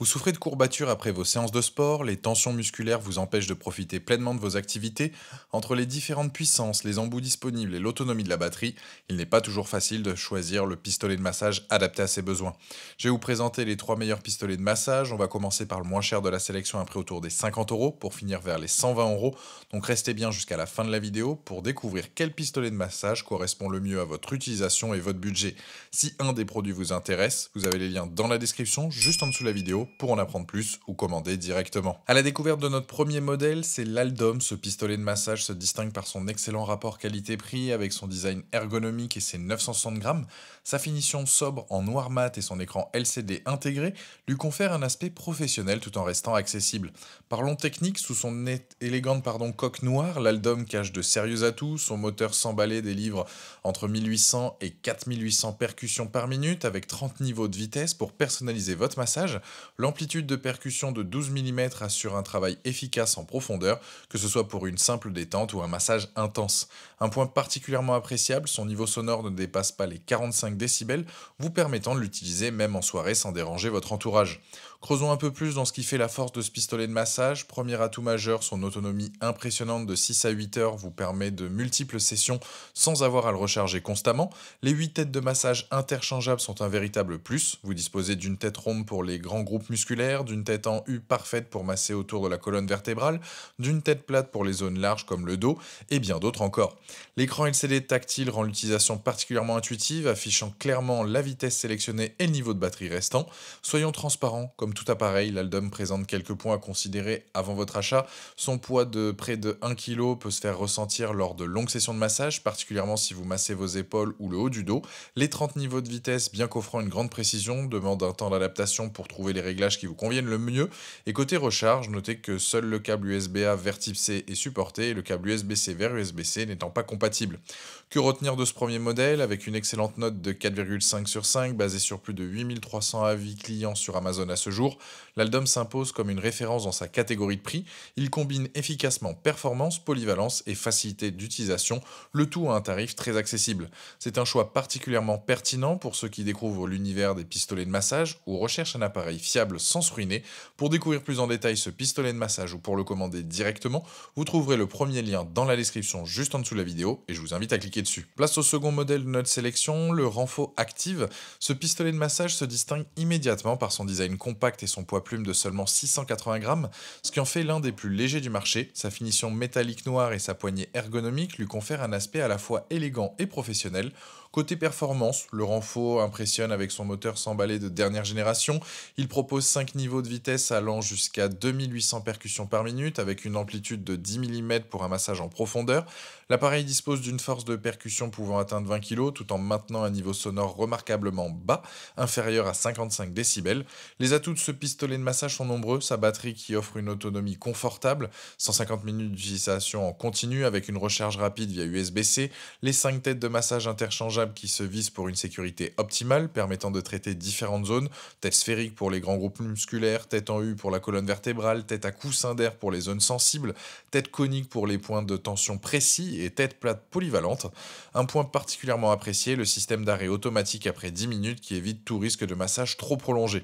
Vous souffrez de courbatures après vos séances de sport, les tensions musculaires vous empêchent de profiter pleinement de vos activités. Entre les différentes puissances, les embouts disponibles et l'autonomie de la batterie, il n'est pas toujours facile de choisir le pistolet de massage adapté à ses besoins. Je vais vous présenter les trois meilleurs pistolets de massage. On va commencer par le moins cher de la sélection, un prix autour des 50 euros, pour finir vers les 120 euros. Donc restez bien jusqu'à la fin de la vidéo pour découvrir quel pistolet de massage correspond le mieux à votre utilisation et votre budget. Si un des produits vous intéresse, vous avez les liens dans la description, juste en dessous de la vidéo, pour en apprendre plus ou commander directement. À la découverte de notre premier modèle, c'est l'Aldom. Ce pistolet de massage se distingue par son excellent rapport qualité-prix avec son design ergonomique et ses 960 grammes. Sa finition sobre en noir mat et son écran LCD intégré lui confèrent un aspect professionnel tout en restant accessible. Parlons technique, sous son élégante coque noire, l'Aldom cache de sérieux atouts. Son moteur 100 balais délivre entre 1800 et 4800 percussions par minute avec 30 niveaux de vitesse pour personnaliser votre massage. L'amplitude de percussion de 12 mm assure un travail efficace en profondeur, que ce soit pour une simple détente ou un massage intense. Un point particulièrement appréciable, son niveau sonore ne dépasse pas les 45 décibels, vous permettant de l'utiliser même en soirée sans déranger votre entourage. Creusons un peu plus dans ce qui fait la force de ce pistolet de massage. Premier atout majeur, son autonomie impressionnante de 6 à 8 heures vous permet de multiples sessions sans avoir à le recharger constamment. Les 8 têtes de massage interchangeables sont un véritable plus. Vous disposez d'une tête ronde pour les grands groupes musculaires, d'une tête en U parfaite pour masser autour de la colonne vertébrale, d'une tête plate pour les zones larges comme le dos, et bien d'autres encore. L'écran LCD tactile rend l'utilisation particulièrement intuitive, affichant clairement la vitesse sélectionnée et le niveau de batterie restant. Soyons transparents, comme tout appareil, l'Aldom présente quelques points à considérer avant votre achat. Son poids de près de 1 kg peut se faire ressentir lors de longues sessions de massage, particulièrement si vous massez vos épaules ou le haut du dos. Les 30 niveaux de vitesse, bien qu'offrant une grande précision, demandent un temps d'adaptation pour trouver les réglages qui vous conviennent le mieux. Et côté recharge, notez que seul le câble USB-A vers type C est supporté et le câble USB-C vers USB-C n'étant pas compatible. Que retenir de ce premier modèle? Avec une excellente note de 4,5 sur 5, basée sur plus de 8300 avis clients sur Amazon à ce jour, l'Aldom s'impose comme une référence dans sa catégorie de prix. Il combine efficacement performance, polyvalence et facilité d'utilisation, le tout à un tarif très accessible. C'est un choix particulièrement pertinent pour ceux qui découvrent l'univers des pistolets de massage ou recherchent un appareil fiable sans se ruiner. Pour découvrir plus en détail ce pistolet de massage ou pour le commander directement, vous trouverez le premier lien dans la description juste en dessous de la vidéo et je vous invite à cliquer dessus. Place au second modèle de notre sélection, le Renfo Active. Ce pistolet de massage se distingue immédiatement par son design compact et son poids plume de seulement 680 grammes, ce qui en fait l'un des plus légers du marché. Sa finition métallique noire et sa poignée ergonomique lui confèrent un aspect à la fois élégant et professionnel. Côté performance, le Renfo impressionne avec son moteur 100 balais de dernière génération. Il propose 5 niveaux de vitesse allant jusqu'à 2800 percussions par minute avec une amplitude de 10 mm pour un massage en profondeur. L'appareil dispose d'une force de percussion pouvant atteindre 20 kg tout en maintenant un niveau sonore remarquablement bas, inférieur à 55 décibels. Les atouts de ce pistolet de massage sont nombreux. Sa batterie qui offre une autonomie confortable, 150 minutes d'utilisation en continu avec une recharge rapide via USB-C, les 5 têtes de massage interchangeables qui se visent pour une sécurité optimale permettant de traiter différentes zones, tête sphérique pour les grands groupes musculaires, tête en U pour la colonne vertébrale, tête à coussin d'air pour les zones sensibles, tête conique pour les points de tension précis et tête plate polyvalente. Un point particulièrement apprécié, le système d'arrêt automatique après 10 minutes qui évite tout risque de massage trop prolongé.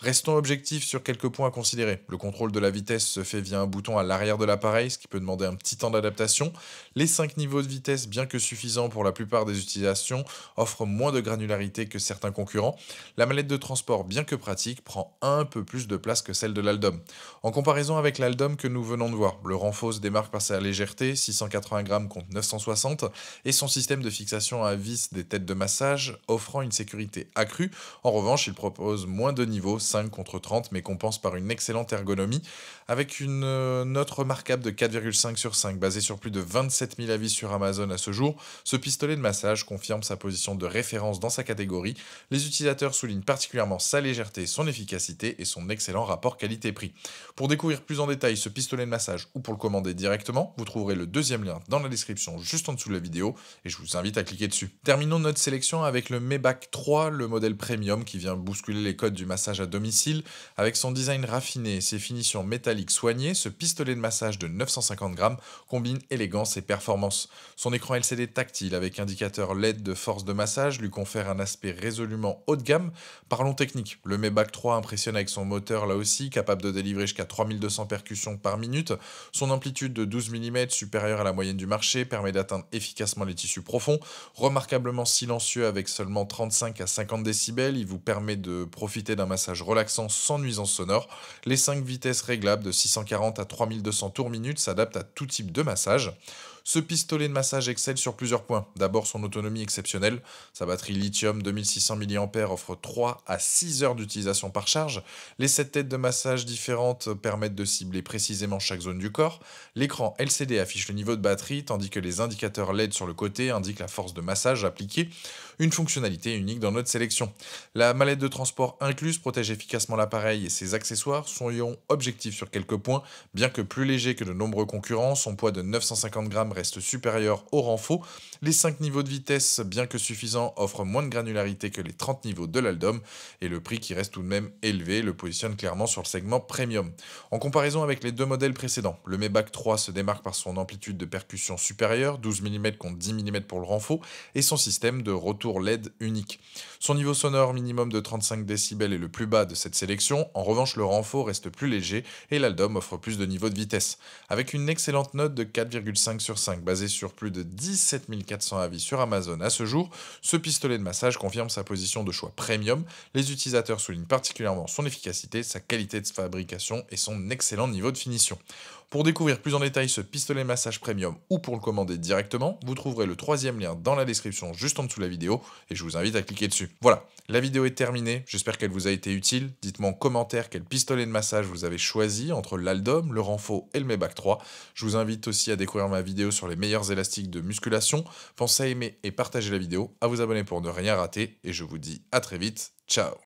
Restons objectifs sur quelques points à considérer. Le contrôle de la vitesse se fait via un bouton à l'arrière de l'appareil, ce qui peut demander un petit temps d'adaptation. Les 5 niveaux de vitesse, bien que suffisants pour la plupart des utilisations, offrent moins de granularité que certains concurrents. La mallette de transport, bien que pratique, prend un peu plus de place que celle de l'Aldom. En comparaison avec l'Aldom que nous venons de voir, le Renfo se démarque par sa légèreté, 680 grammes contre 960, et son système de fixation à vis des têtes de massage, offrant une sécurité accrue. En revanche, il propose moins de niveaux, 5 contre 30, mais compense par une excellente ergonomie, avec une note remarquable de 4,5 sur 5, basée sur plus de 27 000 avis sur Amazon à ce jour. Ce pistolet de massage confirme sa position de référence dans sa catégorie. Les utilisateurs soulignent particulièrement sa légèreté, son efficacité et son excellent rapport qualité-prix. Pour découvrir plus en détail ce pistolet de massage ou pour le commander directement, vous trouverez le deuxième lien dans la description juste en dessous de la vidéo et je vous invite à cliquer dessus. Terminons notre sélection avec le Maybach 3, le modèle premium qui vient bousculer les codes du massage à domicile. Avec son design raffiné et ses finitions métalliques soignées, ce pistolet de massage de 950 grammes combine élégance et performance. Son écran LCD tactile avec indicateur LED de force de massage lui confère un aspect résolument haut de gamme. Parlons technique, le Maybach 3 impressionne avec son moteur là aussi, capable de délivrer jusqu'à 3200 percussions par minute. Son amplitude de 12 mm supérieure à la moyenne du marché permet d'atteindre efficacement les tissus profonds. Remarquablement silencieux avec seulement 35 à 50 décibels, il vous permet de profiter d'un massage relaxant sans nuisance sonore. Les 5 vitesses réglables de 640 à 3200 tours minute s'adaptent à tout type de massage. Ce pistolet de massage excelle sur plusieurs points. D'abord son autonomie exceptionnelle. Sa batterie lithium 2600 mAh offre 3 à 6 heures d'utilisation par charge. Les 7 têtes de massage différentes permettent de cibler précisément chaque zone du corps. L'écran LCD affiche le niveau de batterie tandis que les indicateurs LED sur le côté indiquent la force de massage appliquée. Une fonctionnalité unique dans notre sélection. La mallette de transport incluse protège efficacement l'appareil et ses accessoires. Soyons objectifs sur quelques points. Bien que plus léger que de nombreux concurrents, son poids de 950 grammes reste supérieur au renfort. Les 5 niveaux de vitesse, bien que suffisants, offrent moins de granularité que les 30 niveaux de l'Aldom, et le prix qui reste tout de même élevé le positionne clairement sur le segment premium. En comparaison avec les deux modèles précédents, le Maybach 3 se démarque par son amplitude de percussion supérieure, 12 mm contre 10 mm pour le renfort, et son système de retour LED unique. Son niveau sonore minimum de 35 décibels est le plus bas de cette sélection. En revanche, le renfort reste plus léger et l'Aldom offre plus de niveau de vitesse. Avec une excellente note de 4,5 sur 5 basée sur plus de 17 400 avis sur Amazon à ce jour, ce pistolet de massage confirme sa position de choix premium. Les utilisateurs soulignent particulièrement son efficacité, sa qualité de fabrication et son excellent niveau de finition. Pour découvrir plus en détail ce pistolet de massage premium ou pour le commander directement, vous trouverez le troisième lien dans la description juste en dessous de la vidéo et je vous invite à cliquer dessus. Voilà, la vidéo est terminée, j'espère qu'elle vous a été utile. Dites-moi en commentaire quel pistolet de massage vous avez choisi entre l'Aldom, le Renfort et le Maybach 3. Je vous invite aussi à découvrir ma vidéo sur les meilleurs élastiques de musculation. Pensez à aimer et partager la vidéo, à vous abonner pour ne rien rater et je vous dis à très vite. Ciao.